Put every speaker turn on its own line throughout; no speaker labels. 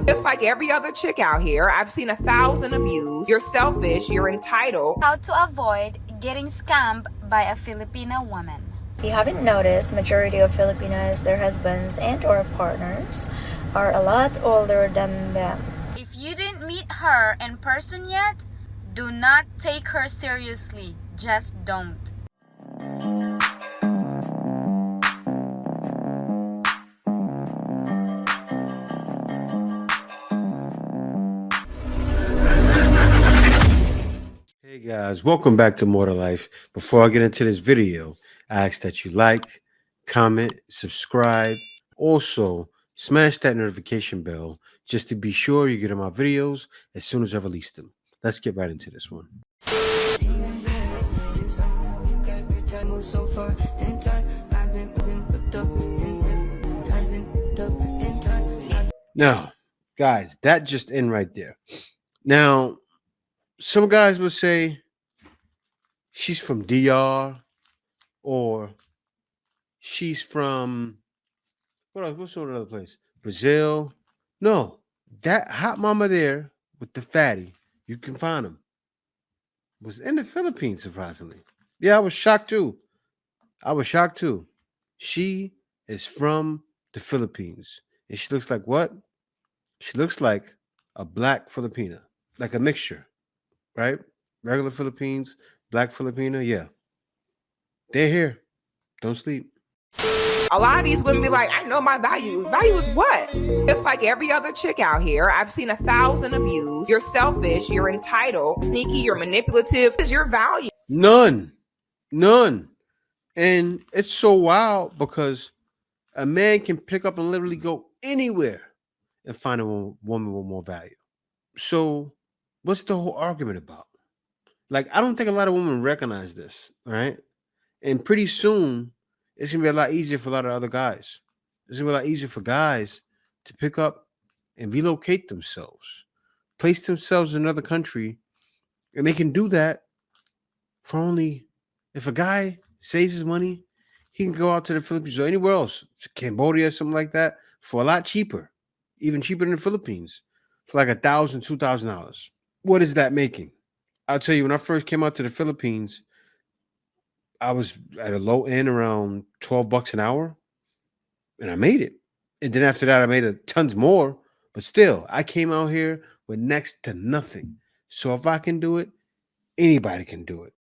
Just like every other chick out here, I've seen 1,000 of you. You're selfish, you're entitled.
How to avoid getting scammed by a Filipina woman.
If you haven't noticed, majority of Filipinas, their husbands and or partners are a lot older than them.
If you didn't meet her in person yet, do not take her seriously. Just don't.
Hey guys, welcome back to More to Life. Before I get into this video, I ask that you like, comment, subscribe. Also, smash that notification bell just to be sure you get my videos as soon as I release them. Let's get right into this one. Now, guys, that just in right there. Now, some guys will say she's from DR or she's from what's another place? Brazil. No, that hot mama there with the fatty, you can find him, was in the Philippines, surprisingly. Yeah, I was shocked too. She is from the Philippines. And she looks like what? She looks like a black Filipina, like a mixture, right? Regular Philippines, black Filipina, yeah. They're here. Don't sleep.
A lot of these women be like, I know my value. Value is what? Just like every other chick out here, I've seen 1,000 of you. You're selfish, you're entitled, sneaky, you're manipulative. What is your value?
None. And it's so wild because a man can pick up and literally go anywhere and find a woman with more value. So what's the whole argument about? Like, I don't think a lot of women recognize this, right? And pretty soon, it's going to be a lot easier for a lot of other guys. It's going to be a lot easier for guys to pick up and relocate themselves, place themselves in another country, and they can do that for only, if a guy saves his money, he can go out to the Philippines or anywhere else, Cambodia, something like that, for a lot cheaper, even cheaper than the Philippines, for like $1,000, $2,000. What is that making? I'll tell you, when I first came out to the Philippines, I was at a low end around $12 an hour, and I made it. And then after that, I made tons more. But still, I came out here with next to nothing. So if I can do it, anybody can do it.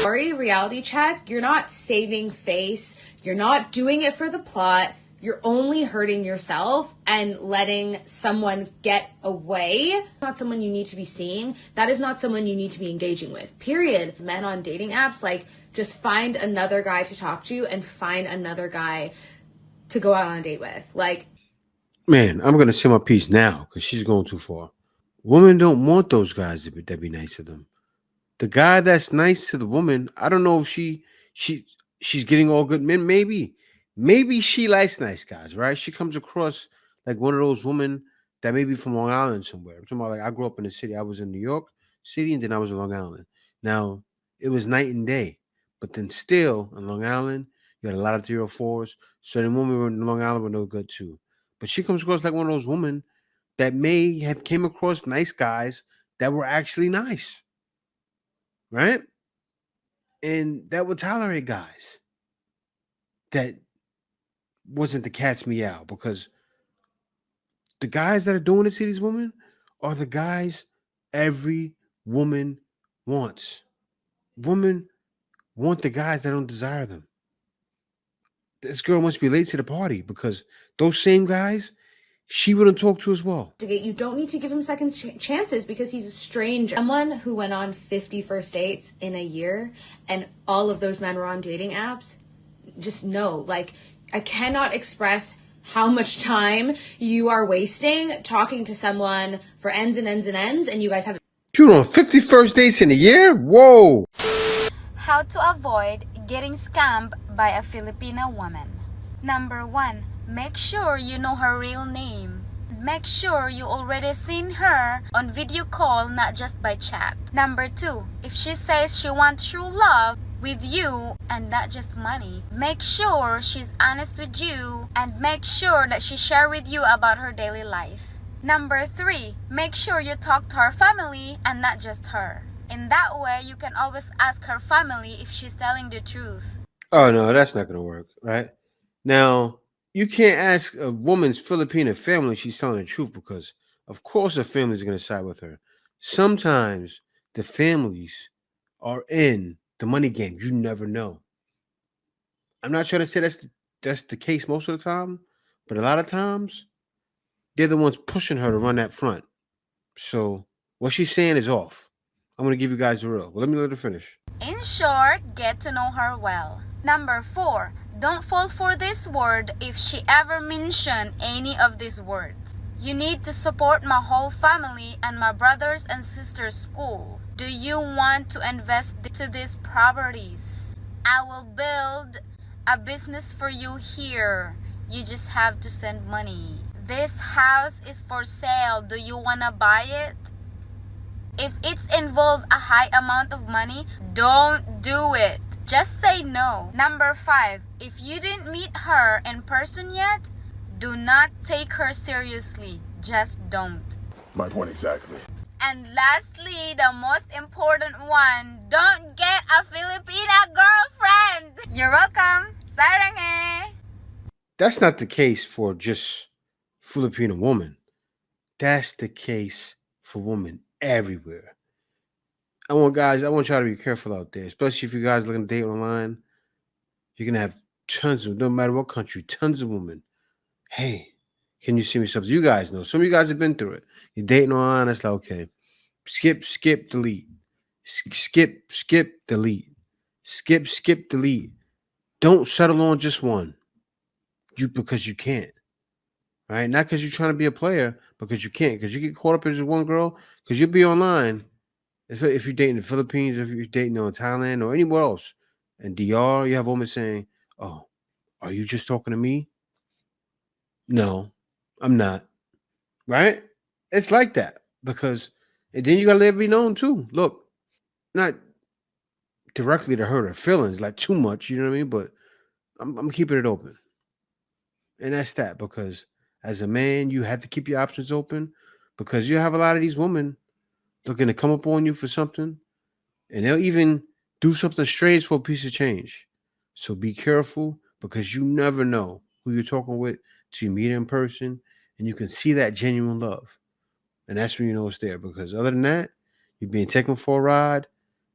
Reality check, you're not saving face. You're not doing it for the plot. You're only hurting yourself and letting someone get away. Not someone you need to be seeing. That is not someone you need to be engaging with. Period. Men on dating apps, like, just find another guy to talk to and find another guy to go out on a date with. Like,
man, I'm gonna say my piece now because she's going too far. Women don't want those guys that be nice to them. The guy that's nice to the woman, I don't know if she's getting all good men. Maybe she likes nice guys, right? She comes across like one of those women that may be from Long Island somewhere. I'm talking about, like, I grew up in the city. I was in New York City, and then I was in Long Island. Now, it was night and day. But then still, in Long Island, you had a lot of 304s. So the women in Long Island were no good too. But she comes across like one of those women that may have came across nice guys that were actually nice, right? And that would tolerate guys that wasn't the cat's meow, because the guys that are doing it to these women are the guys every woman wants. Women want the guys that don't desire them. This girl must be late to the party because those same guys she wouldn't talk to as well.
you don't need to give him second chances because he's a stranger. Someone who went on 50 first dates in a year and all of those men were on dating apps, just know, like, I cannot express how much time you are wasting talking to someone for ends and ends and ends, and you guys have.
You on 50 first dates in a year? Whoa.
How to avoid getting scammed by a Filipina woman. Number 1, make sure you know her real name. Make sure you already seen her on video call, not just by chat. Number 2, if she says she wants true love, with you and not just money. Make sure she's honest with you and make sure that she shares with you about her daily life. Number 3, make sure you talk to her family and not just her. In that way, you can always ask her family if she's telling the truth.
Oh no, that's not gonna work, right? Now, you can't ask a woman's Filipino family if she's telling the truth because of course her family's gonna side with her. Sometimes the families are in the money game. You never know. I'm not trying to say that's the case most of the time, but a lot of times they're the ones pushing her to run that front. So what she's saying is off. I'm gonna give you guys the real. Well, let her finish.
In short, get to know her well. Number 4, don't fall for this word if she ever mention any of these words. You need to support my whole family and my brothers and sisters' school. Do you want to invest to these properties? I will build a business for you here. You just have to send money. This house is for sale. Do you want to buy it? If it's involved a high amount of money, don't do it. Just say no. Number 5, if you didn't meet her in person yet, do not take her seriously. Just don't.
My point exactly.
And lastly, the most important one, don't get a Filipina girlfriend. You're welcome. Sarang.
That's not the case for just Filipino women. That's the case for women everywhere. I want y'all to be careful out there, especially if you guys looking to date online. You're gonna have tons of, no matter what country, tons of women. Hey, can you see me something? You guys know. Some of you guys have been through it. You're dating online, it's like, okay, skip, delete. Skip, delete. Skip, delete. Don't settle on just one. Because you can't. Right? Not because you're trying to be a player, because you can't. Because you get caught up in just one girl, because you'll be online. If you're dating the Philippines, if you're dating in Thailand or anywhere else, and DR, you have women saying, "Oh, are you just talking to me?" No, I'm not. Right? It's like that because, and then you gotta let it be known too. Look, not directly to hurt her feelings, like too much, you know what I mean? But I'm keeping it open, and that's that because as a man, you have to keep your options open because you have a lot of these women looking to come up on you for something, and they'll even do something strange for a piece of change. So be careful because you never know who you're talking with till you meet in person and you can see that genuine love. And that's when you know it's there because other than that, you're being taken for a ride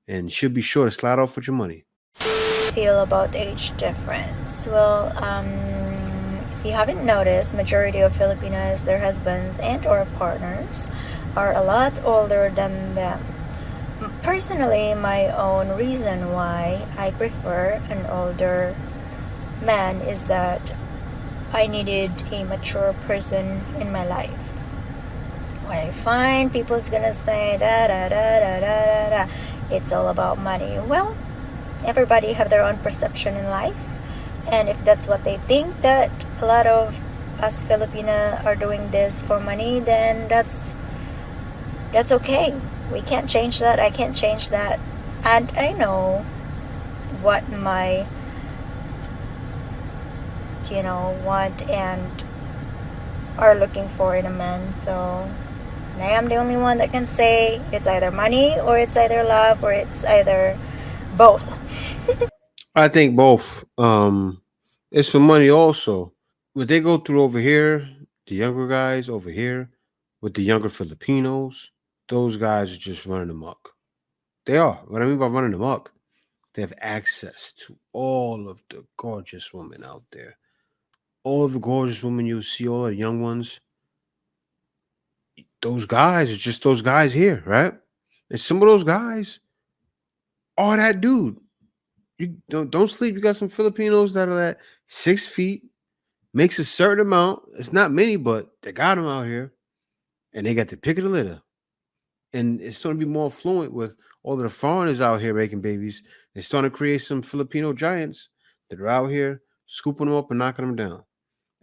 and should be sure to slide off with your money.
Feel about age difference? Well, if you haven't noticed, majority of Filipinas, their husbands and or partners are a lot older than them. Personally, my own reason why I prefer an older man is that I needed a mature person in my life. What I find people's gonna say it's all about money. Well, everybody have their own perception in life, and if that's what they think that a lot of us Filipina are doing this for money, then that's okay. We can't change that. I can't change that. And I know what my want and are looking for in a man. So and I am the only one that can say it's either money or it's either love or it's either both.
I think both. It's for money also. What they go through over here, the younger guys over here, with the younger Filipinos, those guys are just running amok. They are. What I mean by running amok, they have access to all of the gorgeous women out there. All of the gorgeous women you see, all the young ones, those guys are just those guys here, right? And some of those guys are that dude. You don't sleep. You got some Filipinos that are at 6 feet, makes a certain amount. It's not many, but they got them out here, and they got the pick of the litter. And it's starting to be more fluent with all of the foreigners out here making babies. They're starting to create some Filipino giants that are out here scooping them up and knocking them down.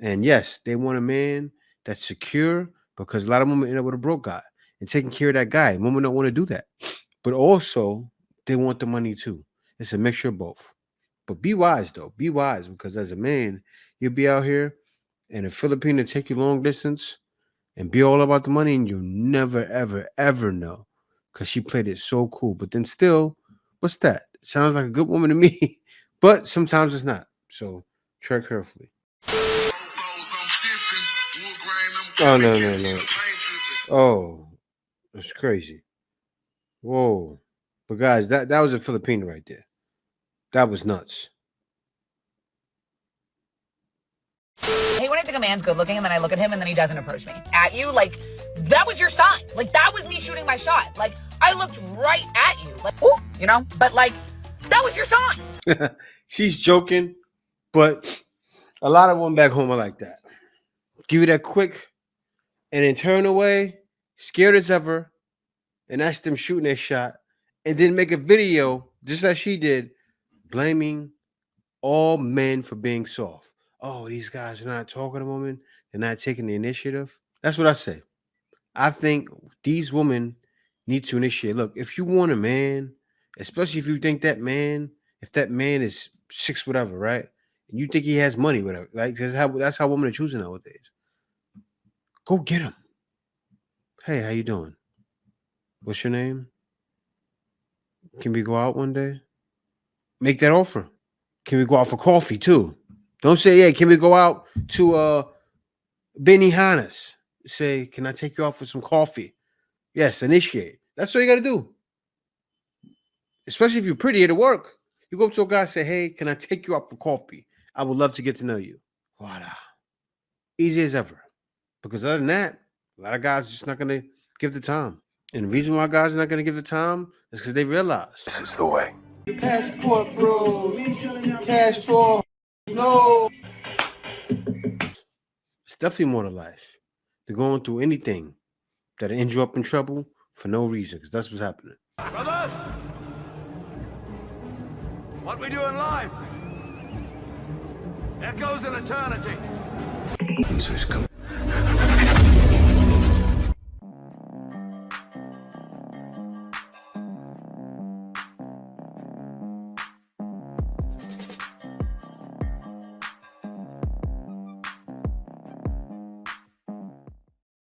And yes, they want a man that's secure because a lot of women end up with a broke guy and taking care of that guy. Women don't want to do that. But also, they want the money too. It's a mixture of both. But be wise though. Be wise, because as a man, you'll be out here and a Filipino take you long distance and be all about the money, and you'll never, ever, ever know, because she played it so cool. But then still, what's that? Sounds like a good woman to me, but sometimes it's not. So tread carefully. Oh, no. Oh, that's crazy. Whoa. But guys, that was a Filipino right there. That was nuts.
I hate when I think a man's good looking and then I look at him and then he doesn't approach me. At you, like, that was your sign. Like, that was me shooting my shot. Like, I looked right at you. Like, whoop, you know? But, like, that was your sign.
She's joking, but a lot of women back home are like that. Give you that quick and then turn away, scared as ever, and that's them shooting their shot, and then make a video, just like she did, blaming all men for being soft. Oh, these guys are not talking to women. They're not taking the initiative. That's what I say. I think these women need to initiate. Look, if you want a man, especially if you think that man, if that man is 6 whatever, right? And you think he has money, whatever. Like that's how women are choosing nowadays. Go get him. Hey, how you doing? What's your name? Can we go out one day? Make that offer. Can we go out for coffee too? Don't say, hey, can we go out to Benihana's? Say, can I take you out for some coffee? Yes, initiate. That's all you got to do. Especially if you're pretty at work. You go up to a guy and say, hey, can I take you out for coffee? I would love to get to know you. Voila. Easy as ever. Because other than that, a lot of guys are just not going to give the time. And the reason why guys are not going to give the time is because they realize
This is the way.
Passport bros. Cash for no. It's definitely more to life. They're going through anything that'll end you up in trouble for no reason, because that's what's happening.
Brothers! What we do in life echoes in eternity. So he's come